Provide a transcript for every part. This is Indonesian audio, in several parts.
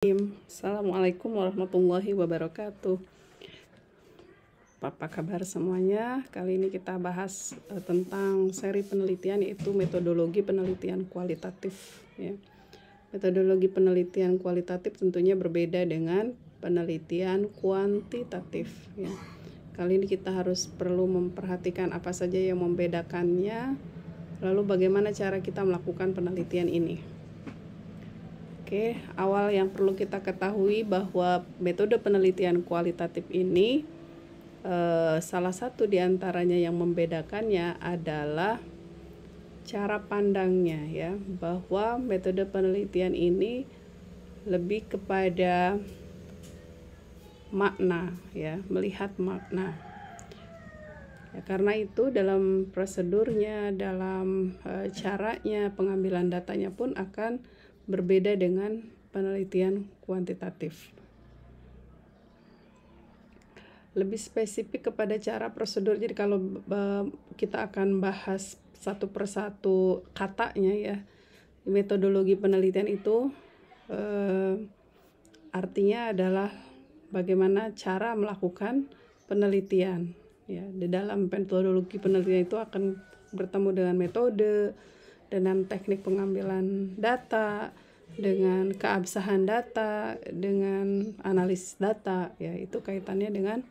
Assalamualaikum warahmatullahi wabarakatuh. Apa kabar semuanya? Kali ini kita bahas tentang seri penelitian, yaitu metodologi penelitian kualitatif ya. Metodologi penelitian kualitatif tentunya berbeda dengan penelitian kuantitatif ya. Kali ini kita harus perlu memperhatikan apa saja yang membedakannya, lalu bagaimana cara kita melakukan penelitian ini. Oke, awal yang perlu kita ketahui bahwa metode penelitian kualitatif ini salah satu diantaranya yang membedakannya adalah cara pandangnya ya, bahwa metode penelitian ini lebih kepada makna ya, melihat makna. Ya, karena itu dalam prosedurnya, dalam caranya, pengambilan datanya pun akan berbeda dengan penelitian kuantitatif. Lebih spesifik kepada cara prosedur, jadi kalau kita akan bahas satu persatu katanya ya, metodologi penelitian itu artinya adalah bagaimana cara melakukan penelitian ya. Di dalam metodologi penelitian itu akan bertemu dengan metode, dengan teknik pengambilan data, dengan keabsahan data, dengan analisis data ya, itu kaitannya dengan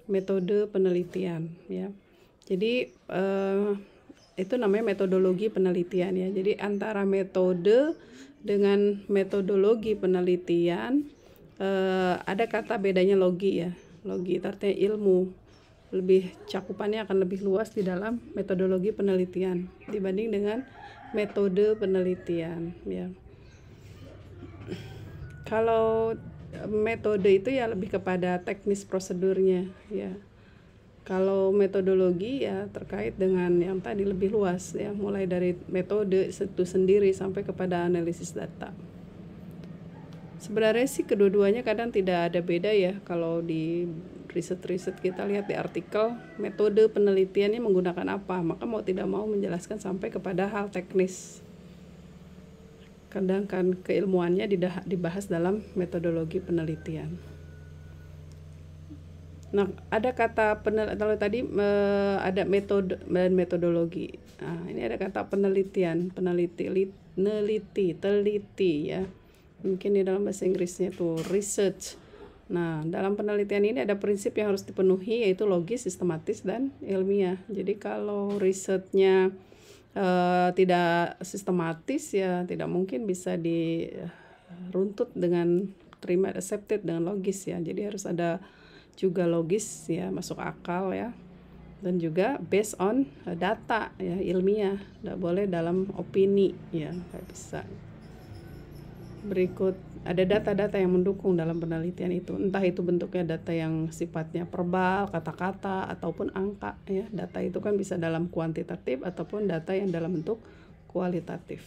metode penelitian ya. Jadi itu namanya metodologi penelitian ya. Jadi antara metode dengan metodologi penelitian ada kata bedanya logi ya. Logi itu artinya ilmu, lebih cakupannya akan lebih luas di dalam metodologi penelitian dibanding dengan metode penelitian ya. Kalau metode itu ya lebih kepada teknis prosedurnya ya. Kalau metodologi ya terkait dengan yang tadi lebih luas ya, mulai dari metode itu sendiri sampai kepada analisis data. Sebenarnya sih kedua-duanya kadang tidak ada beda ya. Kalau di riset-riset kita lihat di artikel, metode penelitiannya menggunakan apa, maka mau tidak mau menjelaskan sampai kepada hal teknis. Kadang kan keilmuannya dibahas dalam metodologi penelitian. Nah, ada kata kalau tadi ada metode dan metodologi. Nah, ini ada kata penelitian, teliti ya. Mungkin di dalam bahasa Inggrisnya itu research. Nah, dalam penelitian ini ada prinsip yang harus dipenuhi, yaitu logis, sistematis, dan ilmiah. Jadi kalau risetnya tidak sistematis ya, tidak mungkin bisa diruntut dengan terima accepted dengan logis ya. Jadi harus ada juga logis ya, masuk akal ya, dan juga based on data ya, ilmiah. Tidak boleh dalam opini ya, nggak bisa. Berikut ada data-data yang mendukung dalam penelitian itu, entah itu bentuknya data yang sifatnya verbal, kata-kata, ataupun angka ya. Data itu kan bisa dalam kuantitatif ataupun data yang dalam bentuk kualitatif.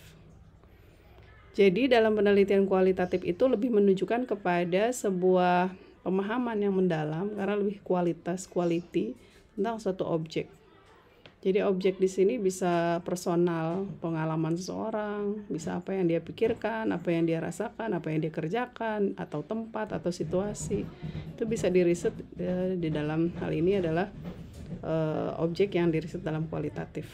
Jadi dalam penelitian kualitatif itu lebih menunjukkan kepada sebuah pemahaman yang mendalam, karena lebih quality tentang suatu objek. Jadi objek di sini bisa personal, pengalaman seseorang, bisa apa yang dia pikirkan, apa yang dia rasakan, apa yang dia kerjakan, atau tempat atau situasi. Itu bisa diriset di dalam hal ini adalah objek yang diriset dalam kualitatif.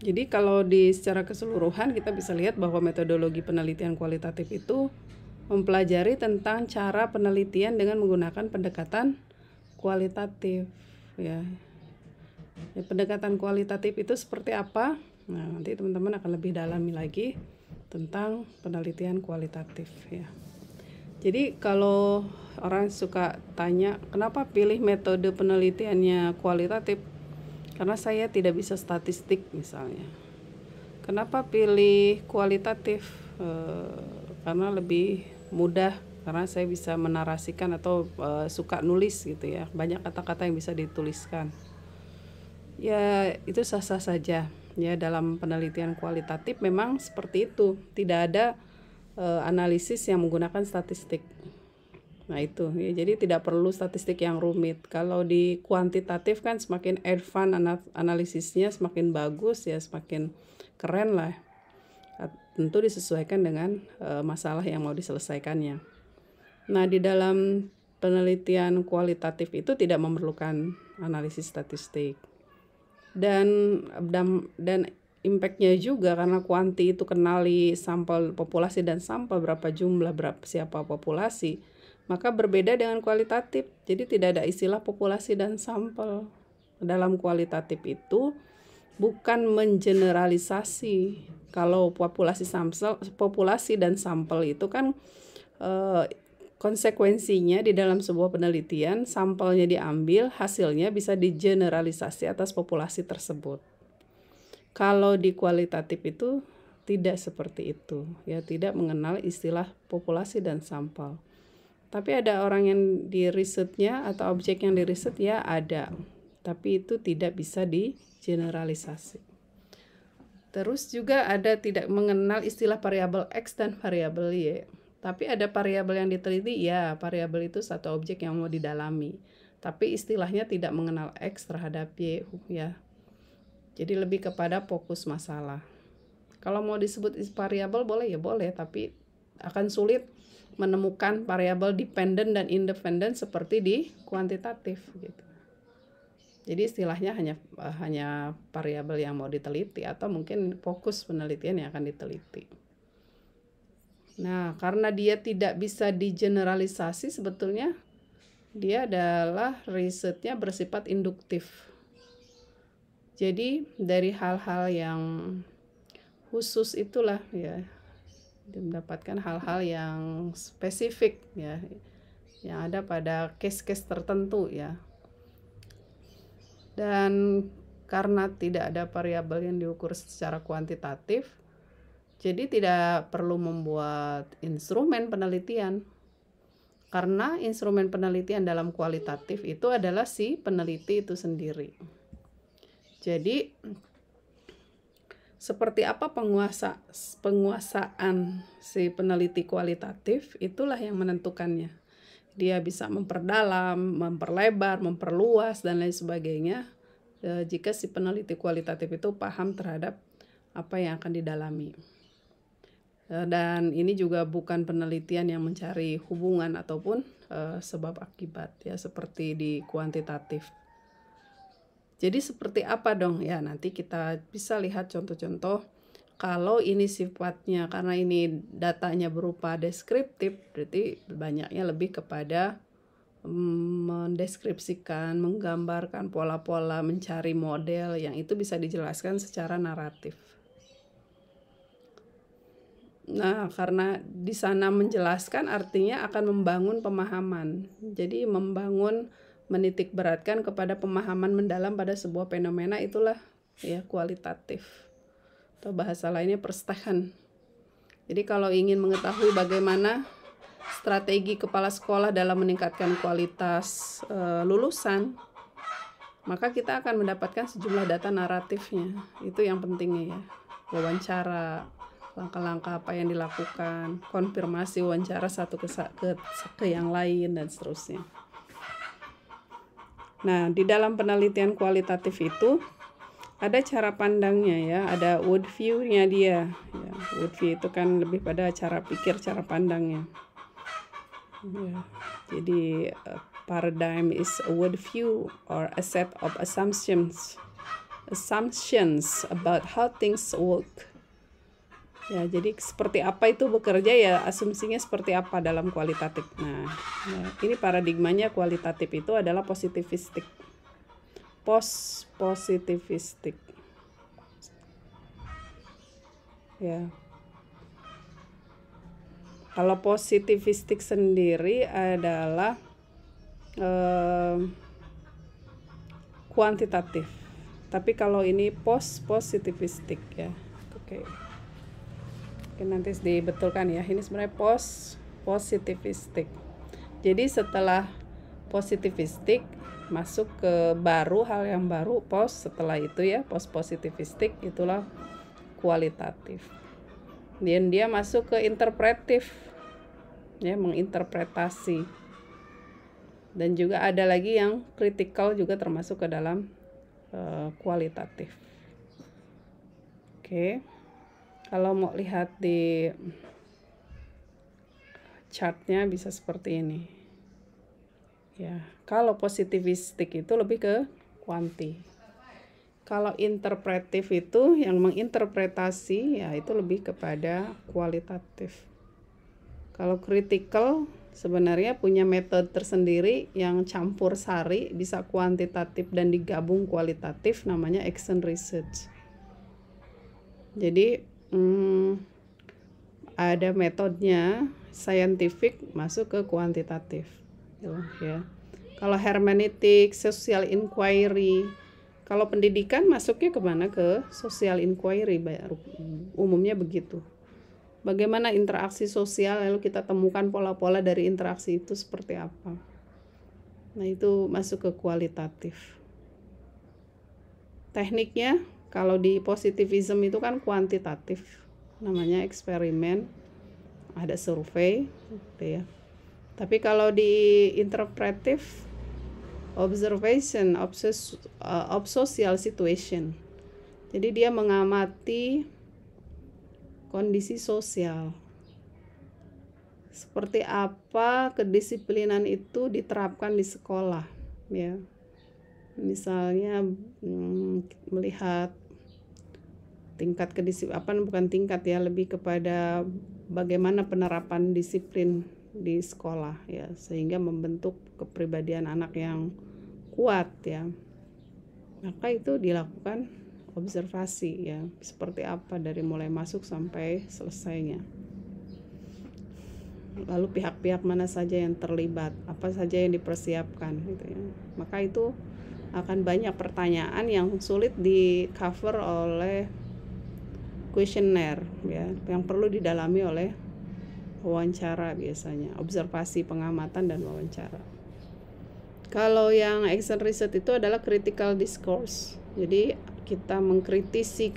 Jadi kalau secara keseluruhan kita bisa lihat bahwa metodologi penelitian kualitatif itu mempelajari tentang cara penelitian dengan menggunakan pendekatan kualitatif ya. Pendekatan kualitatif itu seperti apa? Nah, nanti teman-teman akan lebih dalami lagi tentang penelitian kualitatif ya. Jadi kalau orang suka tanya, kenapa pilih metode penelitiannya kualitatif? Karena saya tidak bisa statistik misalnya. Kenapa pilih kualitatif? Karena lebih mudah, karena saya bisa menarasikan atau suka nulis gitu ya, banyak kata-kata yang bisa dituliskan ya. Itu sah-sah saja ya. Dalam penelitian kualitatif memang seperti itu, tidak ada analisis yang menggunakan statistik. Nah itu ya, jadi tidak perlu statistik yang rumit. Kalau di kuantitatif kan semakin advance analisisnya, semakin bagus ya, semakin keren lah. tentu disesuaikan dengan masalah yang mau diselesaikannya. Nah, di dalam penelitian kualitatif itu tidak memerlukan analisis statistik. Dan impact-nya juga karena kuanti itu kenali sampel populasi dan sampel berapa jumlah, siapa populasi, maka berbeda dengan kualitatif. Jadi tidak ada istilah populasi dan sampel. Dalam kualitatif itu bukan mengeneralisasi. Kalau populasi dan sampel itu kan konsekuensinya di dalam sebuah penelitian, sampelnya diambil, hasilnya bisa digeneralisasi atas populasi tersebut. Kalau di kualitatif itu tidak seperti itu, ya, tidak mengenal istilah populasi dan sampel. Tapi ada orang yang di risetnya atau objek yang di riset, ya ada, tapi itu tidak bisa digeneralisasi. Terus juga ada tidak mengenal istilah variabel X dan variabel Y. Tapi ada variabel yang diteliti, ya variabel itu satu objek yang mau didalami. Tapi istilahnya tidak mengenal X terhadap Y, ya. Jadi lebih kepada fokus masalah. Kalau mau disebut variabel boleh, ya boleh, tapi akan sulit menemukan variabel dependent dan independent seperti di kuantitatif gitu. Jadi istilahnya hanya variabel yang mau diteliti atau mungkin fokus penelitian yang akan diteliti. Nah, karena dia tidak bisa digeneralisasi, sebetulnya dia adalah risetnya bersifat induktif. Jadi dari hal-hal yang khusus itulah, ya, mendapatkan hal-hal yang spesifik, ya, yang ada pada case-case tertentu, ya. Dan karena tidak ada variabel yang diukur secara kuantitatif, jadi tidak perlu membuat instrumen penelitian. Karena instrumen penelitian dalam kualitatif itu adalah si peneliti itu sendiri. Jadi seperti apa penguasaan si peneliti kualitatif, itulah yang menentukannya. Dia bisa memperdalam, memperlebar, memperluas, dan lain sebagainya jika si peneliti kualitatif itu paham terhadap apa yang akan didalami. Dan ini juga bukan penelitian yang mencari hubungan ataupun sebab akibat, ya, seperti di kuantitatif. Jadi seperti apa dong? Ya, nanti kita bisa lihat contoh-contoh. Kalau ini sifatnya, karena ini datanya berupa deskriptif, berarti banyaknya lebih kepada mendeskripsikan, menggambarkan pola-pola, mencari model yang itu bisa dijelaskan secara naratif. Nah, karena di sana menjelaskan artinya akan membangun pemahaman. Jadi menitik beratkan kepada pemahaman mendalam pada sebuah fenomena, itulah, ya, kualitatif. Atau bahasa lainnya perstehan. Jadi kalau ingin mengetahui bagaimana strategi kepala sekolah dalam meningkatkan kualitas lulusan, maka kita akan mendapatkan sejumlah data naratifnya. Itu yang pentingnya, ya. Wawancara, langkah-langkah apa yang dilakukan, konfirmasi wawancara satu ke yang lain, dan seterusnya. Nah, di dalam penelitian kualitatif itu ada cara pandangnya, ya, ada word view-nya dia. Ya, word view itu kan lebih pada cara pikir, cara pandangnya. Ya, jadi paradigm is a word view or a set of assumptions about how things work. Ya, jadi seperti apa itu bekerja, ya, asumsinya seperti apa dalam kualitatif. Nah, ya, ini paradigmanya kualitatif itu adalah positivistik. Positivistik. Ya. Kalau positivistik sendiri adalah kuantitatif. Tapi kalau ini positivistik, ya. Oke, nanti dibetulkan, ya. Ini sebenarnya positivistik. Jadi setelah positivistik masuk ke hal yang baru, setelah itu, ya, positivistik, itulah kualitatif. Dan dia masuk ke interpretif, ya, menginterpretasi. Dan juga ada lagi yang kritikal, juga termasuk ke dalam kualitatif. Oke. Kalau mau lihat di chartnya bisa seperti ini. Ya, kalau positivistik itu lebih ke kuanti. Kalau interpretif itu yang menginterpretasi, ya itu lebih kepada kualitatif. Kalau critical sebenarnya punya metode tersendiri yang campur sari, bisa kuantitatif dan digabung kualitatif, namanya action research. Jadi ada metodenya scientific masuk ke kuantitatif, ya. Kalau hermeneutik, social inquiry, kalau pendidikan masuknya kemana? Ke social inquiry, umumnya begitu. Bagaimana interaksi sosial, lalu kita temukan pola-pola dari interaksi itu seperti apa. Nah, itu masuk ke kualitatif. Tekniknya, kalau di positivism itu kan kuantitatif, namanya eksperimen, ada survei, gitu ya. Tapi kalau di interpretif, observation of social situation. Jadi dia mengamati kondisi sosial. Seperti apa kedisiplinan itu diterapkan di sekolah, ya. Misalnya melihat tingkat kedisiplinan, bukan tingkat ya, lebih kepada bagaimana penerapan disiplin di sekolah, ya, sehingga membentuk kepribadian anak yang kuat, ya. Maka itu dilakukan observasi, ya, seperti apa dari mulai masuk sampai selesainya. Lalu pihak-pihak mana saja yang terlibat, apa saja yang dipersiapkan, gitu ya. Maka itu akan banyak pertanyaan yang sulit di cover oleh kuesioner, ya, yang perlu didalami oleh wawancara, biasanya observasi, pengamatan, dan wawancara. Kalau yang action research itu adalah critical discourse. Jadi kita mengkritisi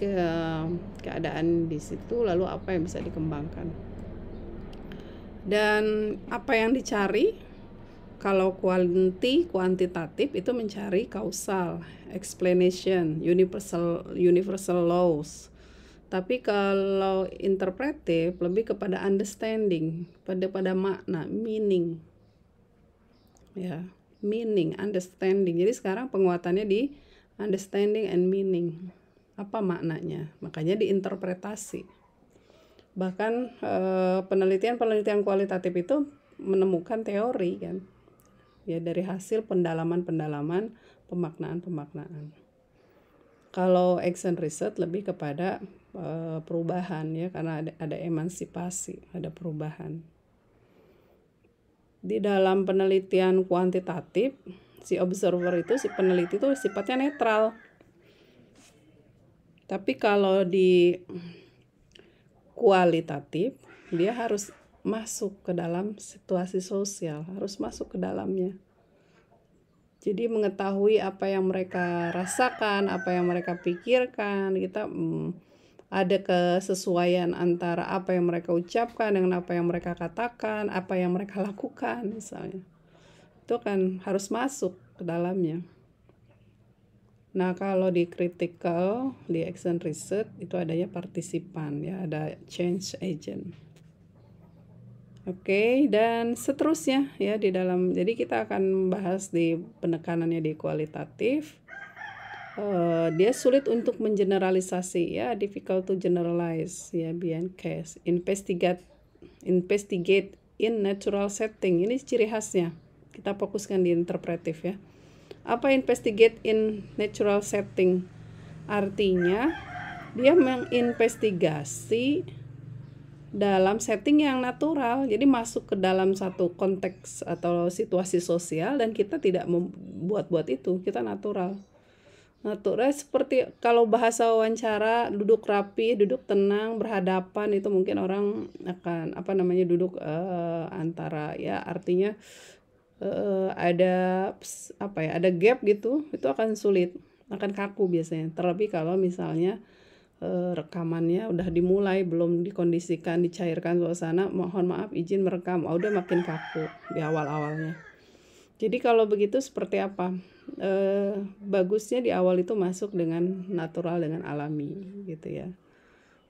keadaan di situ, lalu apa yang bisa dikembangkan. Dan apa yang dicari? Kalau kuantitatif itu mencari causal, explanation, universal laws. Tapi kalau interpretif lebih kepada understanding, pada makna, meaning. Ya, meaning, understanding. Jadi sekarang penguatannya di understanding and meaning. Apa maknanya? Makanya diinterpretasi. Bahkan penelitian kualitatif itu menemukan teori, kan, ya, dari hasil pendalaman, pemaknaan. Kalau action research lebih kepada perubahan, ya, karena ada emansipasi, ada perubahan. Di dalam penelitian kuantitatif, si observer itu, si peneliti itu sifatnya netral. Tapi kalau di kualitatif, dia harus masuk ke dalam situasi sosial, harus masuk ke dalamnya. Jadi mengetahui apa yang mereka rasakan, apa yang mereka pikirkan. Kita ada kesesuaian antara apa yang mereka ucapkan dengan apa yang mereka katakan, apa yang mereka lakukan, misalnya. Itu kan harus masuk ke dalamnya. Nah, kalau di critical, di action research itu adanya partisipan, ya, ada change agent. Oke, dan seterusnya, ya, di dalam. Jadi kita akan bahas di penekanannya di kualitatif. Dia sulit untuk mengeneralisasi, ya, difficult to generalize, ya, beyond case. Investigate in natural setting. Ini ciri khasnya. Kita fokuskan di interpretif, ya. Apa investigate in natural setting? Artinya dia menginvestigasi dalam setting yang natural. Jadi masuk ke dalam satu konteks atau situasi sosial dan kita tidak membuat-buat itu, kita natural. Natural seperti kalau bahasa wawancara, duduk rapi, duduk tenang, berhadapan, itu mungkin orang akan duduk antara, ya, artinya ada gap gitu, itu akan sulit, akan kaku biasanya. Terlebih kalau misalnya rekamannya udah dimulai, belum dikondisikan, dicairkan suasana, mohon maaf izin merekam, udah makin kaku di awal-awalnya. Jadi kalau begitu seperti apa? Bagusnya di awal itu masuk dengan natural, dengan alami, gitu ya.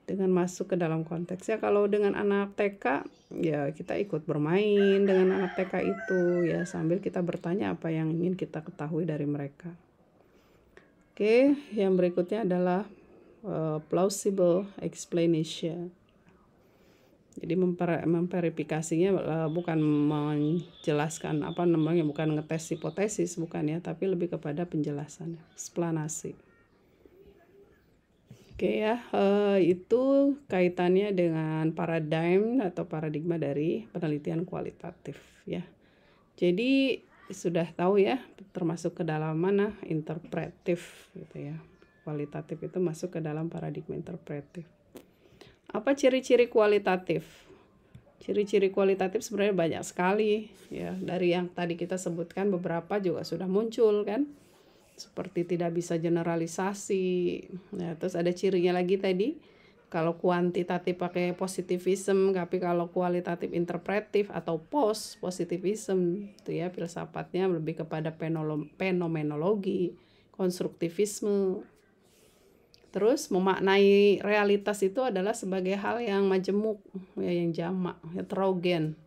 dengan masuk ke dalam konteksnya. Kalau dengan anak TK, ya kita ikut bermain dengan anak TK itu, ya sambil kita bertanya apa yang ingin kita ketahui dari mereka. Oke, yang berikutnya adalah plausible explanation. Jadi memverifikasinya bukan menjelaskan bukan ngetes hipotesis, bukan ya, tapi lebih kepada penjelasan, eksplanasi. Oke ya, itu kaitannya dengan paradigma dari penelitian kualitatif ya. Jadi sudah tahu ya, termasuk ke dalam mana interpretif gitu ya. Kualitatif itu masuk ke dalam paradigma interpretif. Apa ciri-ciri kualitatif? Ciri-ciri kualitatif sebenarnya banyak sekali ya. Dari yang tadi kita sebutkan beberapa juga sudah muncul kan. Seperti tidak bisa generalisasi. Ya, terus ada cirinya lagi tadi. Kalau kuantitatif pakai positivism, tapi kalau kualitatif interpretif atau post positivism itu ya, filsafatnya lebih kepada fenomenologi, konstruktivisme. Terus memaknai realitas itu adalah sebagai hal yang majemuk, ya, yang jamak, heterogen,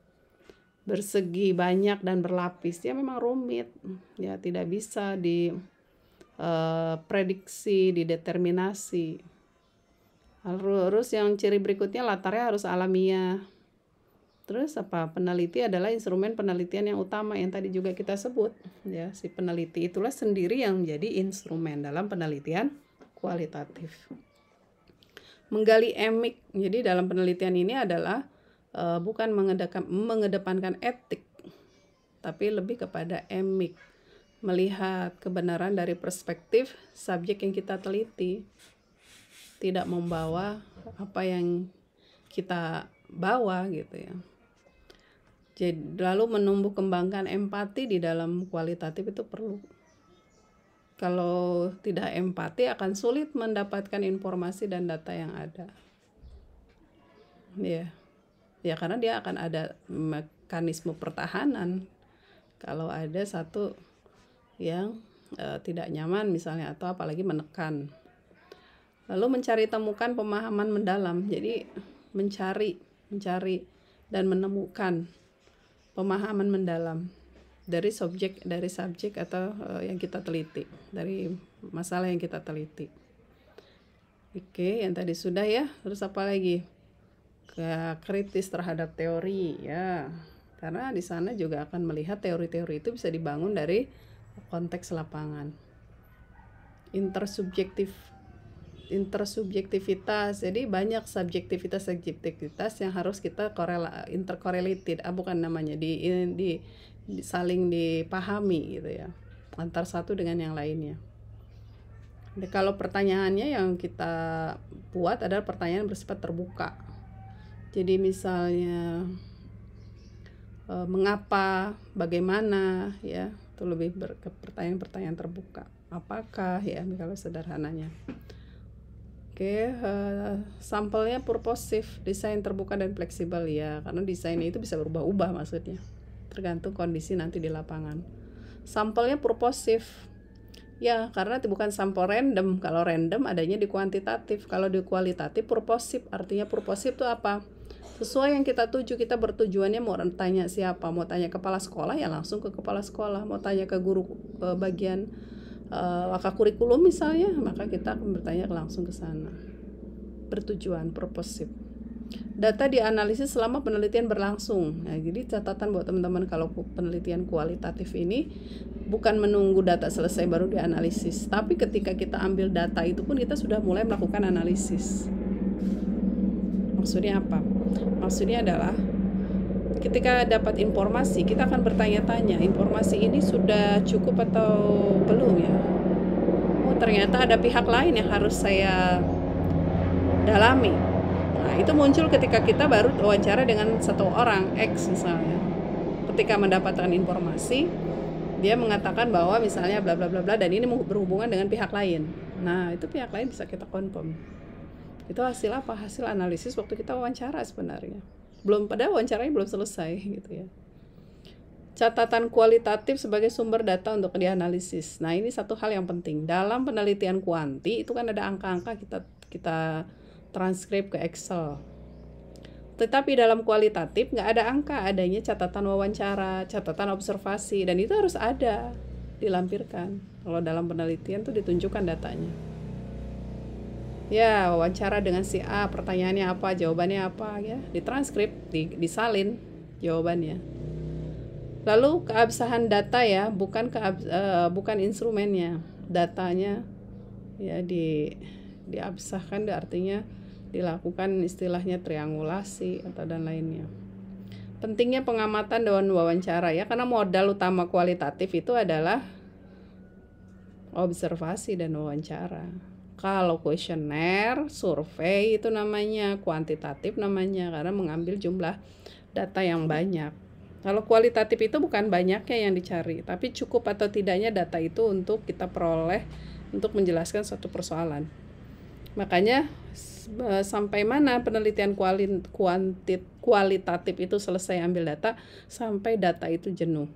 bersegi, banyak dan berlapis. Ya memang rumit, ya tidak bisa prediksi, dideterminasi. Terus yang ciri berikutnya latarnya harus alamiah. Terus peneliti adalah instrumen penelitian yang utama yang tadi juga kita sebut ya, si peneliti itulah sendiri yang menjadi instrumen dalam penelitian kualitatif. Menggali emik. Jadi dalam penelitian ini adalah bukan mengedepankan etik, tapi lebih kepada emik, melihat kebenaran dari perspektif subjek yang kita teliti, tidak membawa apa yang kita bawa gitu ya. Jadi lalu menumbuh kembangkan empati di dalam kualitatif itu perlu. Kalau tidak empati akan sulit mendapatkan informasi dan data yang ada. Ya karena dia akan ada mekanisme pertahanan. Kalau ada satu yang tidak nyaman misalnya, atau apalagi menekan. Lalu mencari temukan pemahaman mendalam. Jadi mencari dan menemukan pemahaman mendalam dari subjek atau yang kita teliti, dari masalah yang kita teliti. Oke, yang tadi sudah ya. Terus apa lagi? Kritis terhadap teori ya. Karena di sana juga akan melihat teori-teori itu bisa dibangun dari konteks lapangan. Intersubjektivitas, jadi banyak subjektivitas yang harus kita intercorrelated, bukan namanya saling dipahami gitu ya, antar satu dengan yang lainnya. Jadi kalau pertanyaannya yang kita buat adalah pertanyaan bersifat terbuka. Jadi misalnya mengapa, bagaimana ya, itu lebih pertanyaan-pertanyaan terbuka. Apakah ya, kalau sederhananya. Oke, sampelnya purposif, desain terbuka dan fleksibel ya, karena desain itu bisa berubah-ubah maksudnya, tergantung kondisi nanti di lapangan. Sampelnya purposif, ya karena bukan sampel random. Kalau random adanya di kuantitatif, kalau di kualitatif purposif. Artinya purposif itu apa? Sesuai yang kita tuju, kita bertujuannya mau tanya siapa, mau tanya kepala sekolah ya langsung ke kepala sekolah, mau tanya ke guru bagian kurikulum misalnya, maka kita akan bertanya langsung ke sana. Bertujuan, purposif. Data dianalisis selama penelitian berlangsung. Nah, jadi catatan buat teman-teman kalau penelitian kualitatif ini bukan menunggu data selesai baru dianalisis, tapi ketika kita ambil data itu pun kita sudah mulai melakukan analisis. Maksudnya apa? Maksudnya adalah ketika dapat informasi, kita akan bertanya-tanya, informasi ini sudah cukup atau belum ya? Oh, ternyata ada pihak lain yang harus saya dalami. Nah, itu muncul ketika kita baru wawancara dengan satu orang, X misalnya. Ketika mendapatkan informasi, dia mengatakan bahwa misalnya bla bla bla bla, dan ini berhubungan dengan pihak lain. Nah, itu pihak lain bisa kita confirm. Itu hasil apa? Hasil analisis waktu kita wawancara sebenarnya. Pada wawancaranya belum selesai gitu ya. Catatan kualitatif sebagai sumber data untuk dianalisis. Nah, ini satu hal yang penting dalam penelitian kuanti, itu kan ada angka-angka kita transkrip ke Excel. Tetapi dalam kualitatif nggak ada angka, adanya catatan wawancara, catatan observasi, dan itu harus ada, dilampirkan. Kalau dalam penelitian tuh ditunjukkan datanya. Ya, wawancara dengan si A, pertanyaannya apa, jawabannya apa, ya, ditranskrip, disalin jawabannya. Lalu keabsahan data ya, bukan instrumennya, datanya ya diabsahkan, artinya dilakukan istilahnya triangulasi atau dan lainnya. Pentingnya pengamatan dan wawancara ya, karena modal utama kualitatif itu adalah observasi dan wawancara. Kalau kuesioner, survei itu namanya kuantitatif namanya, karena mengambil jumlah data yang banyak. Kalau kualitatif itu bukan banyaknya yang dicari, tapi cukup atau tidaknya data itu untuk kita peroleh untuk menjelaskan suatu persoalan. Makanya sampai mana penelitian kualitatif itu selesai ambil data, sampai data itu jenuh.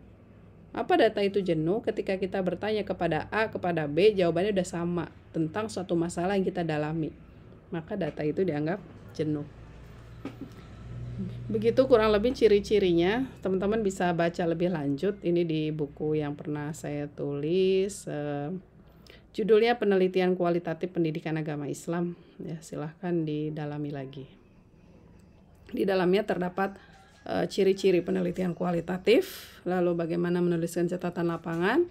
Apa data itu jenuh? Ketika kita bertanya kepada A, kepada B, jawabannya udah sama tentang suatu masalah yang kita dalami, maka data itu dianggap jenuh. Begitu kurang lebih ciri-cirinya. Teman-teman bisa baca lebih lanjut, ini di buku yang pernah saya tulis, judulnya Penelitian Kualitatif Pendidikan Agama Islam, ya, silahkan didalami lagi. Di dalamnya terdapat ciri-ciri penelitian kualitatif, lalu bagaimana menuliskan catatan lapangan,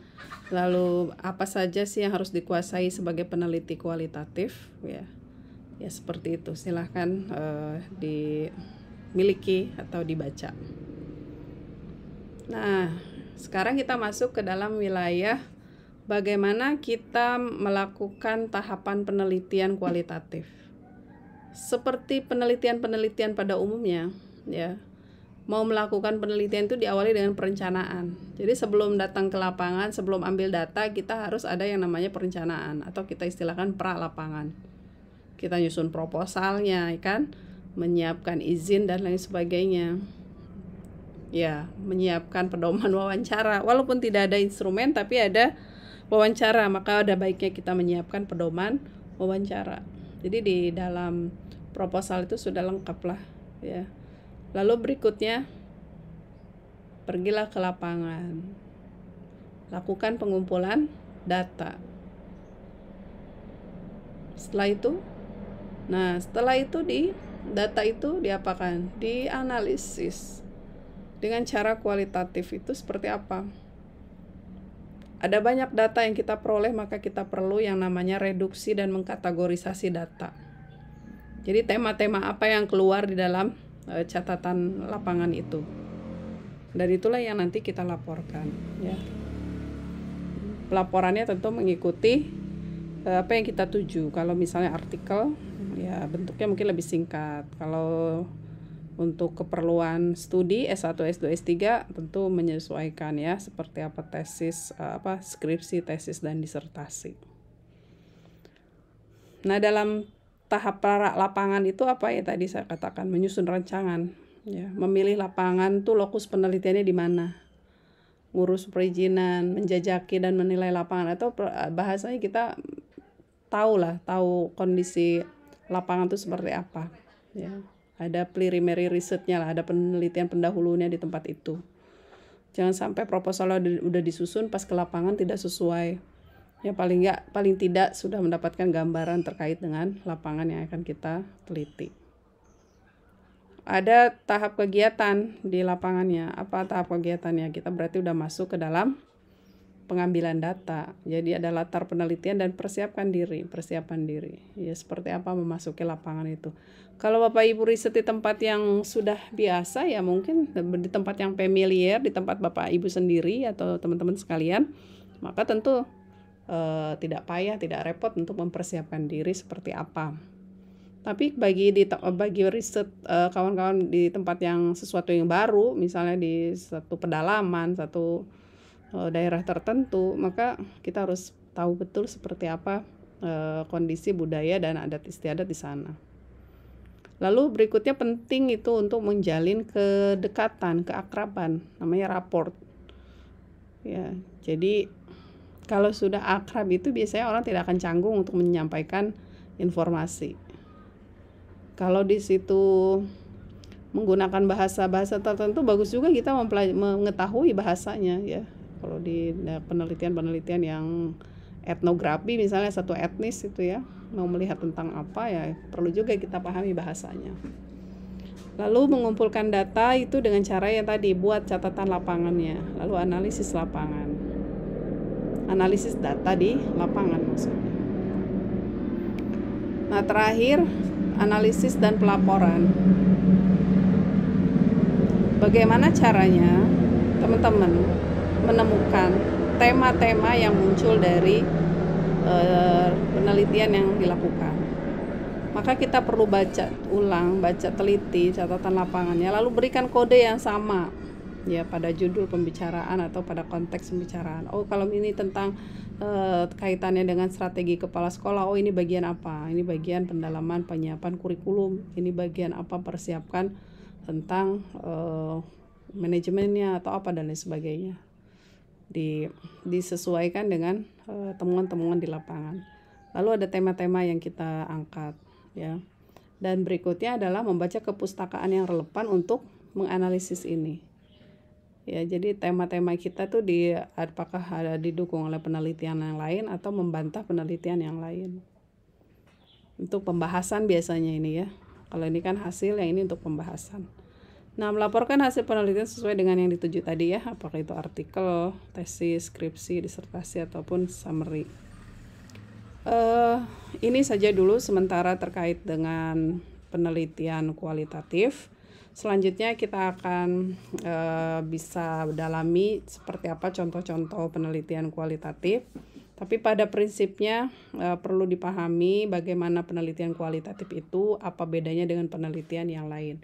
lalu apa saja sih yang harus dikuasai sebagai peneliti kualitatif, ya seperti itu. Silahkan dimiliki atau dibaca. Nah, sekarang kita masuk ke dalam wilayah bagaimana kita melakukan tahapan penelitian kualitatif. Seperti penelitian-penelitian pada umumnya, ya. Mau melakukan penelitian itu diawali dengan perencanaan. Jadi sebelum datang ke lapangan, sebelum ambil data, kita harus ada yang namanya perencanaan, atau kita istilahkan pra-lapangan. Kita nyusun proposalnya, kan, menyiapkan izin dan lain sebagainya. Ya, menyiapkan pedoman wawancara. Walaupun tidak ada instrumen, tapi ada wawancara, maka ada baiknya kita menyiapkan pedoman wawancara. Jadi di dalam proposal itu sudah lengkap lah, ya. Lalu berikutnya, pergilah ke lapangan, lakukan pengumpulan data. Setelah itu data itu diapakan? Dianalisis dengan cara kualitatif. Itu seperti apa? Ada banyak data yang kita peroleh, maka kita perlu yang namanya reduksi dan mengkategorisasi data. Jadi tema-tema apa yang keluar di dalam catatan lapangan itu, dan itulah yang nanti kita laporkan, ya. Pelaporannya tentu mengikuti apa yang kita tuju. Kalau misalnya artikel, ya bentuknya mungkin lebih singkat. Kalau untuk keperluan studi S1, S2, S3 tentu menyesuaikan, ya, seperti apa tesis, skripsi, tesis, dan disertasi. Nah, dalam tahap lapangan itu apa ya tadi saya katakan, menyusun rancangan, ya, memilih lapangan tuh lokus penelitiannya di mana, ngurus perizinan, menjajaki dan menilai lapangan, atau bahasanya kita tahu kondisi lapangan itu seperti apa, ya. Ada preliminary research-nya lah, ada penelitian pendahulunya di tempat itu. Jangan sampai proposalnya udah disusun, pas ke lapangan tidak sesuai. Ya paling tidak sudah mendapatkan gambaran terkait dengan lapangan yang akan kita teliti. Ada tahap kegiatan di lapangannya. Apa tahap kegiatannya? Kita berarti udah masuk ke dalam pengambilan data. Jadi ada latar penelitian dan persiapan diri. Ya, seperti apa memasuki lapangan itu. Kalau Bapak Ibu riset di tempat yang sudah biasa, ya mungkin di tempat yang familiar, di tempat Bapak Ibu sendiri atau teman-teman sekalian, maka tentu tidak payah, tidak repot untuk mempersiapkan diri seperti apa. Tapi bagi riset kawan-kawan di tempat yang sesuatu yang baru, misalnya di satu pedalaman, satu daerah tertentu, maka kita harus tahu betul seperti apa kondisi budaya dan adat istiadat di sana. Lalu berikutnya penting itu untuk menjalin kedekatan, keakraban, namanya rapport. Ya, jadi kalau sudah akrab itu biasanya orang tidak akan canggung untuk menyampaikan informasi. Kalau di situ menggunakan bahasa-bahasa tertentu, bagus juga kita mengetahui bahasanya ya. Kalau di penelitian-penelitian yang etnografi misalnya, satu etnis itu ya, mau melihat tentang apa ya, perlu juga kita pahami bahasanya. Lalu mengumpulkan data itu dengan cara yang tadi, buat catatan lapangannya, lalu analisis lapangan, analisis data di lapangan maksudnya. Nah, terakhir analisis dan pelaporan. Bagaimana caranya teman-teman menemukan tema-tema yang muncul dari penelitian yang dilakukan? Maka kita perlu baca ulang, baca teliti catatan lapangannya, lalu berikan kode yang sama ya pada judul pembicaraan atau pada konteks pembicaraan. Oh, kalau ini tentang kaitannya dengan strategi kepala sekolah, oh ini bagian apa? Ini bagian pendalaman penyiapan kurikulum, ini bagian apa, persiapkan tentang manajemennya atau apa dan lain sebagainya. Disesuaikan dengan temuan-temuan di lapangan. Lalu ada tema-tema yang kita angkat ya. Dan berikutnya adalah membaca kepustakaan yang relevan untuk menganalisis ini. Ya, jadi tema-tema kita tuh apakah ada didukung oleh penelitian yang lain atau membantah penelitian yang lain. Untuk pembahasan biasanya ini ya. Kalau ini kan hasil, yang ini untuk pembahasan. Nah, melaporkan hasil penelitian sesuai dengan yang dituju tadi ya, apakah itu artikel, tesis, skripsi, disertasi ataupun summary. Ini saja dulu sementara terkait dengan penelitian kualitatif. Selanjutnya kita akan bisa dalami seperti apa contoh-contoh penelitian kualitatif. Tapi pada prinsipnya perlu dipahami bagaimana penelitian kualitatif itu, apa bedanya dengan penelitian yang lain.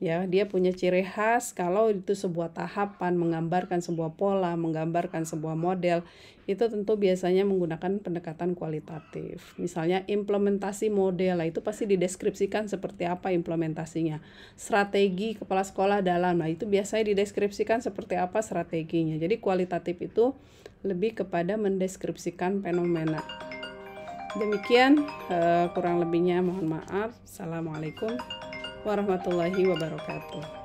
Ya, dia punya ciri khas kalau itu sebuah tahapan, menggambarkan sebuah pola, menggambarkan sebuah model, itu tentu biasanya menggunakan pendekatan kualitatif. Misalnya implementasi model, itu pasti dideskripsikan seperti apa implementasinya. Strategi kepala sekolah dalam, itu biasanya dideskripsikan seperti apa strateginya. Jadi kualitatif itu lebih kepada mendeskripsikan fenomena. Demikian kurang lebihnya mohon maaf. Assalamualaikum warahmatullahi wabarakatuh.